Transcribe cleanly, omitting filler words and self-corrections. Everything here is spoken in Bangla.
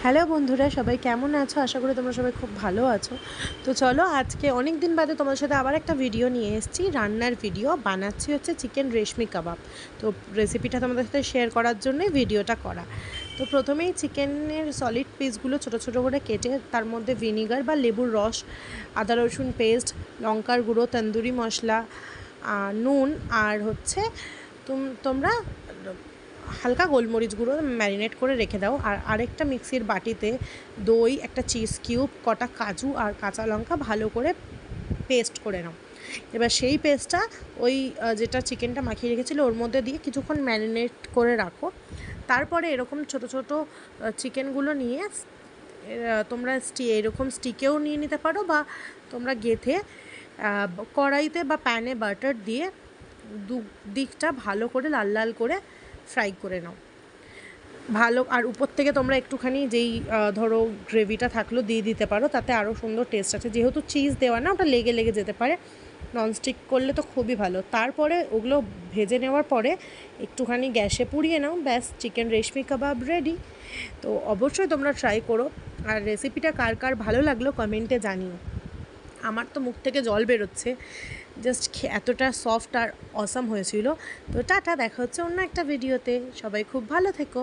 হ্যালো বন্ধুরা, সবাই কেমন আছো? আশা করি তোমরা সবাই খুব ভালো আছো। তো চলো, আজকে অনেক দিন বাদে তোমাদের সাথে আবার একটা ভিডিও নিয়ে এসেছি, রান্নার ভিডিও। বানাচ্ছি হচ্ছে চিকেন রেশমি কাবাব। তো রেসিপিটা তোমাদের সাথে শেয়ার করার জন্যই ভিডিওটা করা। তো প্রথমেই চিকেনের সলিড পিসগুলো ছোটো ছোটো করে কেটে তার মধ্যে ভিনিগার বা লেবুর রস, আদা রসুন পেস্ট, লঙ্কার গুঁড়ো, তন্দুরি মশলা, নুন আর হচ্ছে তোমরা হালকা গোলমরিচ গুঁড়ো ম্যারিনেট করে রেখে দাও। আর আরেকটা মিক্সির বাটিতে দই, একটা চিজ কিউব, কটা কাজু আর কাঁচা লঙ্কা ভালো করে পেস্ট করে নাও। এবার সেই পেস্টটা ওই যেটা চিকেনটা মাখিয়ে রেখেছিলো ওর মধ্যে দিয়ে কিছুক্ষণ ম্যারিনেট করে রাখো। তারপরে এরকম ছোট ছোট চিকেনগুলো নিয়ে তোমরা এরকম স্টিকেও নিয়ে নিতে পারো, বা তোমরা গেঁথে কড়াইতে বা প্যানে বাটার দিয়ে দু দিকটা ভালো করে লাল লাল করে ফ্রাই করে নাও ভালো। আর উপর থেকে তোমরা একটুখানি যেই ধরো গ্রেভিটা থাকলো দিয়ে দিতে পারো, তাতে আরও সুন্দর টেস্ট আছে। যেহেতু চিজ দেওয়া না, ওটা লেগে লেগে যেতে পারে। ননস্টিক করলে তো খুবই ভালো। তারপরে ওগুলো ভেজে নেওয়ার পরে একটুখানি গ্যাসে পুড়িয়ে নাও, ব্যাস চিকেন রেশমি কাবাব রেডি। তো অবশ্যই তোমরা ট্রাই করো। আর রেসিপিটা কার কার ভালো লাগলো কমেন্টে জানিও। আমার তো মুখ থেকে জল বেরোচ্ছে, জাস্ট এতটা সফট আর অসাম হয়েছিল। তো টাটা, দেখা হচ্ছে অন্য একটা ভিডিওতে। সবাই খুব ভালো থেকো।